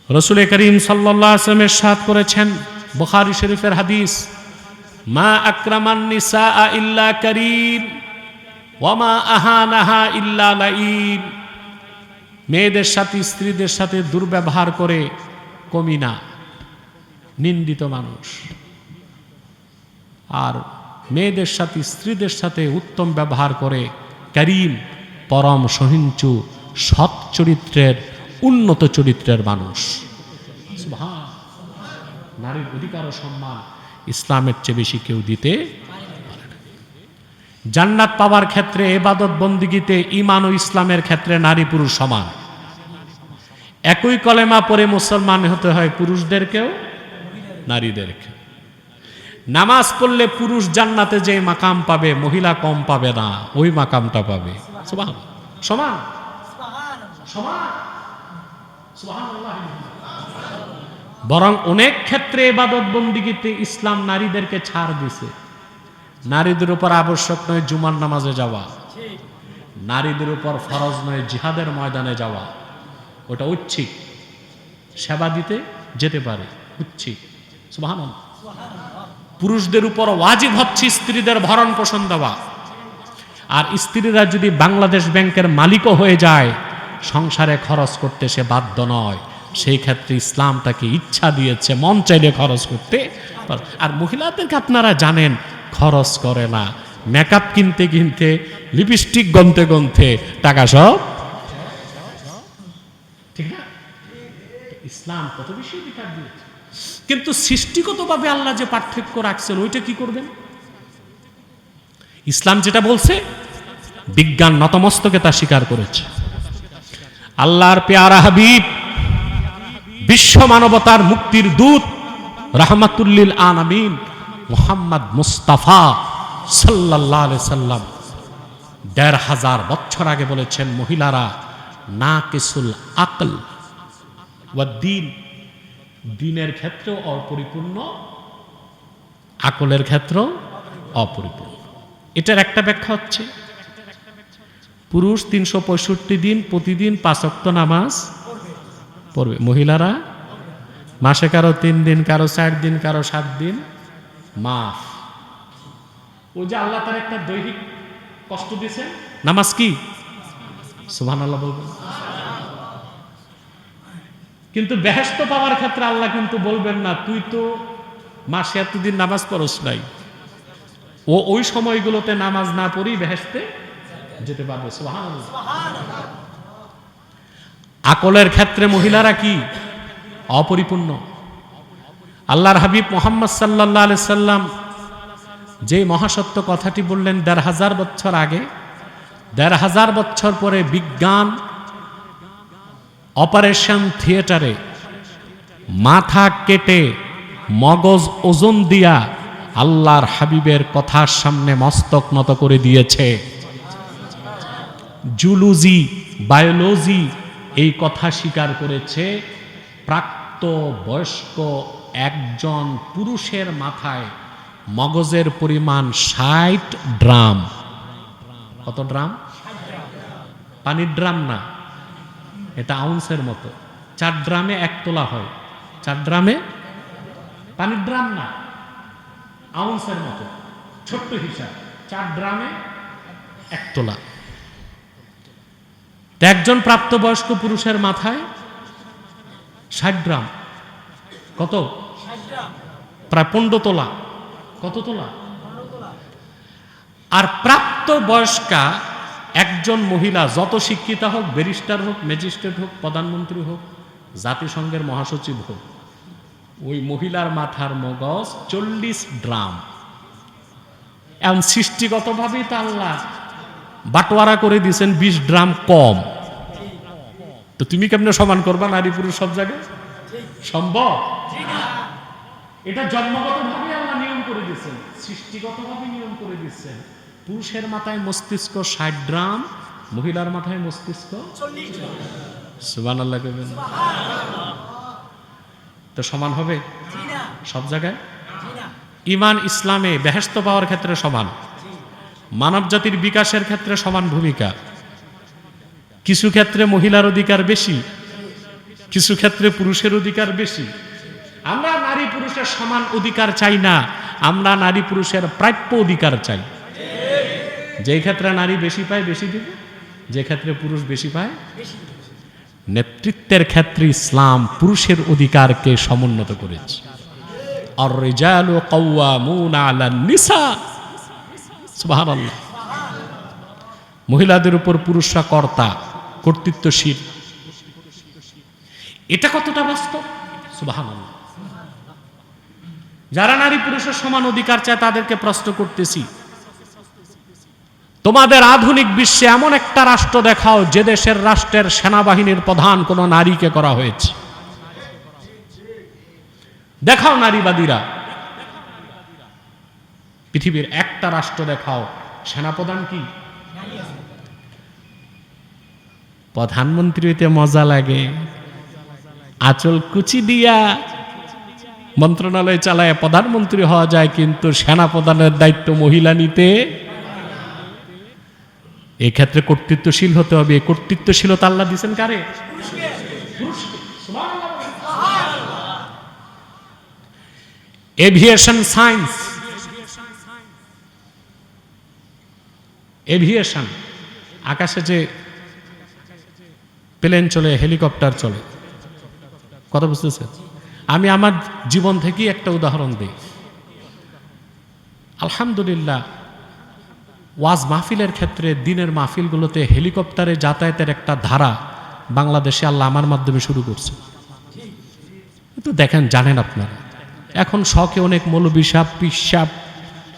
রাসূল করিম সাল্লাল্লাহু আলাইহি ওয়াসাল্লাম ইরশাদ করেছেন, বুখারী শরীফের হাদিস, মা আকরামান নিসা ইল্লা কারীম ওয়া মা আহানাহা ইল্লা লাঈন। মেয়েদের সাথে, স্ত্রীদের সাথে দুর্ব্যবহার করে কমি না, নিন্দিত মানুষ। আর মেয়েদের সাথে, স্ত্রীদের সাথে উত্তম ব্যবহার করে করিম, পরম সহিষ্ণু, সৎ চরিত্রের, উন্নত চরিত্রের মানুষ। সুবহান। নারীর অধিকার ও সম্মান ইসলামের চেয়ে বেশি কেউ দিতে পারে না। জান্নাত পাওয়ার ক্ষেত্রে, ইবাদত বন্দিগিতে, ঈমান ও ইসলামের ক্ষেত্রে নারী পুরুষ সমান। একই কলেমা পড়ে মুসলমান হতে হয় পুরুষদেরকেও নারীদেরকে। নামাজ পড়লে পুরুষ জান্নাতে যে মাকাম পাবে, মহিলা কম পাবে না, ওই মাকামটা পাবে। সুবহান। সমান, সমান। সুবহানাল্লাহ। বরং অনেক ক্ষেত্রে ইবাদত বন্দিগিতে ইসলাম নারীদেরকে ছাড় দিছে। নারীদের উপর আবশ্যক নয় জুমার নামাজে যাওয়া, নারীদের উপর ফরজ নয় জিহাদের ময়দানে যাওয়া, ওটা ঐচ্ছিক। সেবা দিতে যেতে পারে, ঐচ্ছিক। সুবহানাল্লাহ। পুরুষদের উপর ওয়াজিব হচ্ছে স্ত্রীদের ভরণ পোষণ দেওয়া। আর স্ত্রীরা যদি বাংলাদেশ ব্যাংকের মালিকও হয়ে যায়, সংসারে খরচ করতে সে বাধ্য নয়। সেই ক্ষেত্রে ইসলাম তাকে ইচ্ছা দিয়েছে মন চাইলে খরচ করতে। আর মহিলাদেরকে আপনারা জানেন খরচ করে না, মেকআপ কিনতে কিনতে, লিপস্টিক গনতে গনতে টাকা সব, ঠিক না? ইসলাম কত বেশি অধিকার দিয়েছে। কিন্তু সৃষ্টিগতভাবে আল্লাহ যে পার্থক্য রাখছেন ওইটা কি করবেন? ইসলাম যেটা বলছে বিজ্ঞান নতমস্তকে তা স্বীকার করেছে। আল্লাহর পেয়ারা হাবিব, বিশ্ব মানবতার মুক্তির দূত, রাহমাতুল আলামিন মুহাম্মদ মুস্তাফা সাল্লাল্লাহু আলাইহি সাল্লাম ১৫০০ বছর আগে বলেছেন, মহিলারা নাকিসুল আকল ওয়া দ্বীন, দ্বীনের ক্ষেত্রেও অপরিপূর্ণ, আকলের ক্ষেত্রেও অপরিপূর্ণ। এটার একটা ব্যাখ্যা হচ্ছে পুরুষ ৩৬৫ দিন প্রতিদিন ৫ ওয়াক্ত নামাজ পড়বে, মহিলারা মাসে কারো ৩ দিন, কারো ৪ দিন, কারো ৭ দিন মাফ। ওই যে আল্লাহ তার একটা দৈহিক কষ্ট দিয়েছেন, নামাজ কি? সুবহানাল্লাহ বলবেন। কিন্তু বেহেশত পাওয়ার ক্ষেত্রে আল্লাহ কিন্তু বলবেন না তুই তো মাসে এতদিন নামাজ পড়স নাই, ও ওই সময়গুলোতে নামাজ না পড়ি বেহেশতে যেতে পারবে। সুবহানাল্লাহ। আকলের ক্ষেত্রে মহিলারা কি? অপরিপূর্ণ। আল্লাহর হাবিব মুহাম্মদ সাল্লাল্লাহু আলাইহি সাল্লাম যে মহাসত্য কথাটি বললেন ১৫০০ বছর আগে, ১৫০০ বছর পরে বিজ্ঞান অপারেশন থিয়েটারে মাথা কেটে মগজ ওজন দিয়া আল্লাহর হাবিবের কথার সামনে মস্তক নত করে দিয়েছে। জুলজি, বায়োলজি এই কথা স্বীকার করেছে, প্রাপ্ত বয়স্ক একজন পুরুষের মাথায় মগজের পরিমাণ ৬০ ড্রাম। কত ড্রাম? পানির ড্রাম না, এটা আউন্সের মতো। ৪ ড্রামে ১ তোলা হয়। ৪ ড্রামে, পানির ড্রাম না, আউন্সের মতো ছোট্ট হিসাব। ৪ ড্রামে ১ তোলা। একজন প্রাপ্তবয়স্ক পুরুষের মাথায় ৬০ গ্রাম। কত? প্রায় ১৫ তোলা। কত তোলা? আর প্রাপ্তবয়স্কা একজন মহিলা যত শিক্ষিতা হোক, ব্যারিস্টার হোক, ম্যাজিস্ট্রেট হোক, প্রধানমন্ত্রী হোক, জাতিসংঘের মহাসচিব হোক, ওই মহিলার মাথার মগজ ৪০ ড্রাম। এমন সৃষ্টিগতভাবেই তো আল্লাহ বাটোয়ারা করে দিয়েছেন ২০ ড্রাম কম। তো তুমি কেমনে সমান করবা নারী পুরুষ সব জায়গায়? সম্ভব? এটা জন্মগতভাবে আল্লাহ নিয়ম করে দিয়েছেন, সৃষ্টিগতভাবে নিয়ম করে দিয়েছেন। পুরুষের মাথায় মস্তিষ্ক ৬০ গ্রাম, মহিলার মাথায় মস্তিষ্ক ৪০ গ্রাম। সুবহানাল্লাহ কইবেন। তো সমান হবে সব জায়গায়? ঈমান ইসলামে বেহেশত পাওয়ার ক্ষেত্রে সমান, মানব জাতির বিকাশের ক্ষেত্রে সমান ভূমিকা। কিছু ক্ষেত্রে মহিলার অধিকার বেশি, কিছু ক্ষেত্রে পুরুষের অধিকার বেশি। আমরা নারী পুরুষের সমান অধিকার চাই না, আমরা নারী পুরুষের প্রাপ্য অধিকার চাই। যে ক্ষেত্রে নারী বেশি পায় বেশি দিবে, যে ক্ষেত্রে পুরুষ বেশি পায় বেশি। নেতৃত্বের ক্ষেত্রে ইসলাম পুরুষের অধিকারকে সমুন্নত করেছে। আর রিজালু কাওয়ামুনা আলান নিসা। সুবহানাল্লাহ। মহিলাদের উপর পুরুষরা কর্তা, কর্তৃত্বশীল। এটা কতটা বাস্তব? সুবহানাল্লাহ। যারা নারী পুরুষের সমান অধিকার চায় তাদেরকে প্রশ্ন করতেছি, তোমাদের আধুনিক বিশ্বে এমন একটা রাষ্ট্র দেখাও যে দেশের রাষ্ট্রের সেনাবাহিনীর প্রধান কোন নারীকে করা হয়েছে। দেখাও নারীবাদীরা, পৃথিবীর একটা রাষ্ট্র দেখাও সেনাপ্রধান কি? প্রধানমন্ত্রী হইতে মজা লাগে, আঁচল কুচি দিয়া মন্ত্রণালয় চালায় প্রধানমন্ত্রী হওয়া যায়, কিন্তু সেনা প্রধানের দায়িত্ব মহিলা নিতে। এক্ষেত্রে কর্তৃত্বশীল হতে হবে। এই কর্তৃত্বশীলতা আল্লাহ দিয়েছেন কারে? এভিয়েশন সায়েন্স, এভিয়েশন, আকাশে যে প্লেন চলে, হেলিকপ্টার চলে, কথা বুঝতেছেন? আমি আমার জীবন থেকেই একটা উদাহরণ দিই। আলহামদুলিল্লাহ, ওয়াজ মাহফিলের ক্ষেত্রে দিনের মাহফিলগুলোতে হেলিকপ্টারে যাতায়াতের একটা ধারা বাংলাদেশে আল্লাহ আমার মাধ্যমে শুরু করছে। তো দেখেন, জানেন আপনারা, এখন শখে অনেক মৌলবী সাহেব, পীর সাহেব,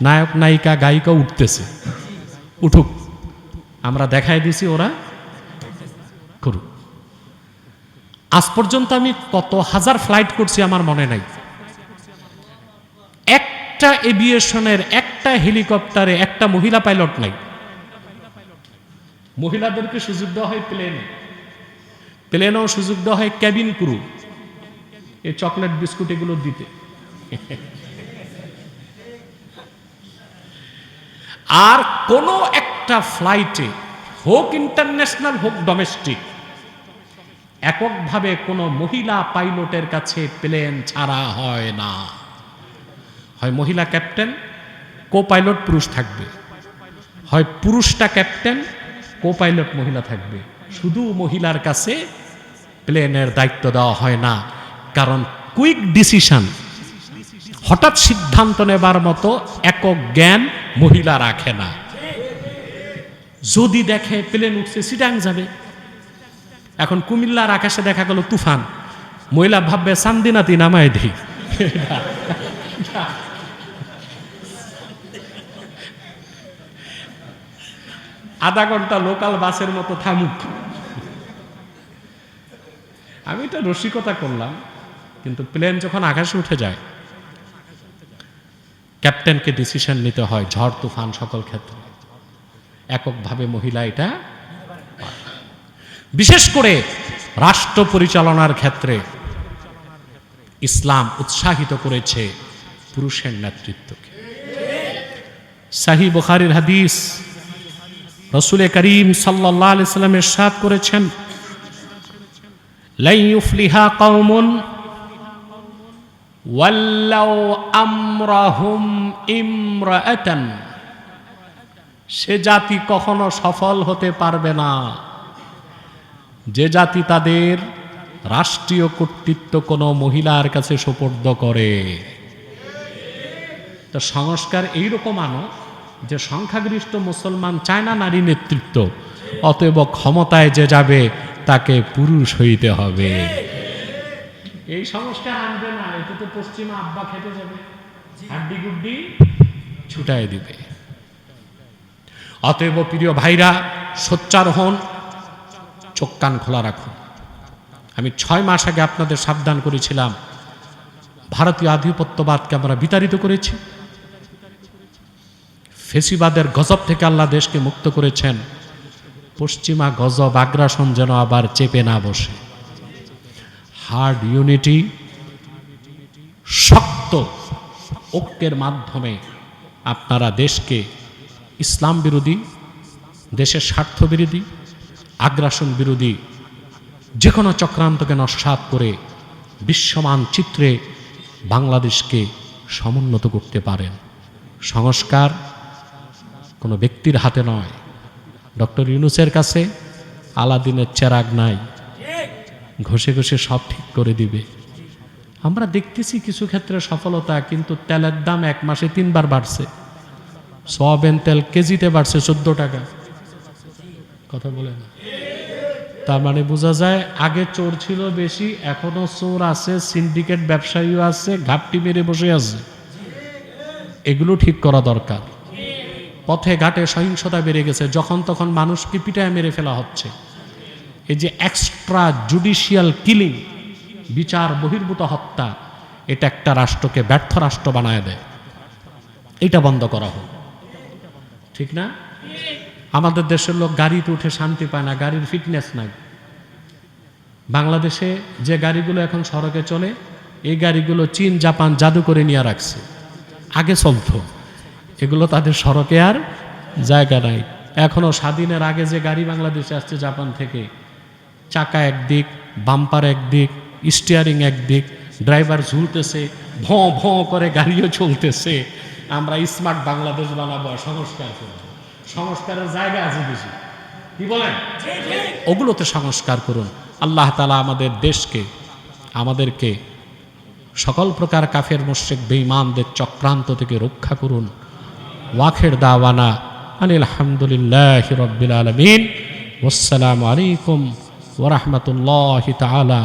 নায়ক নায়িকা গায়িকা উঠতেছে। উঠুক, আমরা দেখাই দিছি, ওরা করুক। আজ পর্যন্ত আমি কত হাজার ফ্লাইট করছি আমার মনে নাই, একটা এভিয়েশনের, একটা হেলিকপ্টারে একটা মহিলা পাইলট নাই। মহিলাদেরকে সুযোগ দেওয়া হয় প্লেনে, প্লেনেও সুযোগ দেওয়া হয় ক্যাবিন ক্রু, এই চকলেট বিস্কুট এগুলো দিতে। আর কোনো একটা ফ্লাইটে, হোক ইন্টারন্যাশনাল হোক ডোমেস্টিক, এককভাবে কোনো মহিলা পাইলটের কাছে প্লেন ছাড়া হয় না। হয় মহিলা ক্যাপ্টেন, কো পাইলট পুরুষ থাকবে, হয় পুরুষটা ক্যাপ্টেন, কো পাইলট মহিলা থাকবে। শুধু মহিলার কাছে প্লেনের দায়িত্ব দেওয়া হয় না, কারণ কুইক ডিসিশন, হঠাৎ সিদ্ধান্ত নেবার মতো একক জ্ঞান মহিলা রাখে না। যদি দেখে প্লেন উঠছে সিটাং যাবে, এখন কুমিল্লার আকাশে দেখা গেল তুফান, মহিলা ভাববে চান্দিনাতি নামায় দেই, আধা ঘন্টা লোকাল বাসের মতো থামুক। আমি এটা রসিকতা করলাম, কিন্তু প্লেন যখন আকাশে উঠে যায়, ক্যাপ্টেনকে ডিসিশন নিতে হয় ঝড় তুফান সকল ক্ষেত্রে। এককভাবে মহিলা এটা, বিশেষ করে রাষ্ট্র পরিচালনার ক্ষেত্রে ইসলাম উৎসাহিত করেছে পুরুষের নেতৃত্বকে। সহিহ বুখারীর হাদিস, রাসূল করিম সাল্লাল্লাহু আলাইহি ওয়াসাল্লাম ইরশাদ করেছেন, লা ইউফলিহা কওমুন ওয়াল্লাউ আমরাহুম ইমরাআতান, সে জাতি কখনো সফল হতে পারবে না যে জাতি তাদের রাষ্ট্রীয় কর্তৃত্ব কোনো মহিলার কাছে সোপর্দ করে। তো সংস্কার এইরকম আনো যে সংখ্যাগরিষ্ঠ মুসলমান চায় না নারী নেতৃত্ব, অতএব ক্ষমতায় যে যাবে তাকে পুরুষ হইতে হবে। এই সংস্কার আনবে না, এতে তো পশ্চিমা আব্বা খেতে যাবে, হাড্ডি গুড্ডি ছুটাই দিবে। অতএব প্রিয় ভাইরা, সোচ্চার হন, চোখ কান খোলা রাখুন। আমি 6 মাস আগে আপনাদের সাবধান করেছিলাম, ভারতীয় আধিপত্যবাদকে আমরা বিতাড়িত করেছি, ফেসিবাদের গজব থেকে আল্লাহ দেশকে মুক্ত করেছেন। পশ্চিমা গজব আগ্রাসন যেন আবার চেপে না বসে। হার্ড ইউনিটি, শক্ত ঐক্যের মাধ্যমে আপনারা দেশকে ইসলাম বিরোধী, দেশের স্বার্থ বিরোধী, আগ্রাসন বিরোধী যে কোনো চক্রান্তকে নস্যাৎ করে বিশ্বমান চিত্রে বাংলাদেশকে সমুন্নত করতে পারেন। সংস্কার কোনো ব্যক্তির হাতে নয়। ডক্টর ইউনূসের কাছে আলাদিনের চেরাগ নাই, ঘষে ঘষে সব ঠিক করে দিবে। আমরা দেখতেছি কিছু ক্ষেত্রে সফলতা, কিন্তু তেলের দাম 1 মাসে 3 বার বাড়ছে। সয়াবিন তেল কেজিতে বাড়ছে 14 টাকা। কথা বলে না, তার মানে বোঝা যায় আগে চোর ছিল বেশি, এখনো চোর আছে, সিন্ডিকেট ব্যবসায়ীও আছে, ঘাপটি মেরে বসে আছে। এগুলো ঠিক করা দরকার। পথে ঘাটে সহিংসতা বেড়ে গেছে, যখন তখন মানুষকে পিটায় মেরে ফেলা হচ্ছে। এই যে এক্সট্রা জুডিশিয়াল কিলিং, বিচার বহির্ভূত হত্যা, এটা একটা রাষ্ট্রকে ব্যর্থ রাষ্ট্র বানায় দেয়। এটা বন্ধ করা হোক, ঠিক না? আমাদের দেশের লোক গাড়িতে উঠে শান্তি পায় না, গাড়ির ফিটনেস নাই। বাংলাদেশে যে গাড়িগুলো এখন সড়কে চলে, এই গাড়িগুলো চীন জাপান জাদু করে নিয়ে রাখছে, আগে চলতো। এগুলো তাদের সড়কে আর জায়গা নাই। এখনও স্বাধীনের আগে যে গাড়ি বাংলাদেশে আসছে জাপান থেকে, চাকা একদিক, বাম্পার একদিক, স্টিয়ারিং একদিক, ড্রাইভার ঝুলতেছে, ভঁ ভঁ করে গাড়িও চলতেছে। আমরা স্মার্ট বাংলাদেশ বানাবো, সংস্কার করবো। সংস্কারের জায়গা আছে বেশি, কি বলেন? ওগুলোতে সংস্কার করুন। আল্লাহ তাআলা আমাদের দেশকে, আমাদেরকে সকল প্রকার কাফের মুশরিক বেঈমানদের চক্রান্ত থেকে রক্ষা করুন। ওয়াখির দাওয়ানা আনিল হামদুলিল্লাহি রাব্বিল আলামিন। ওয়াসসালামু আলাইকুম ওয়া রাহমাতুল্লাহি তাআলা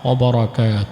ওয়া বারাকাতুহু।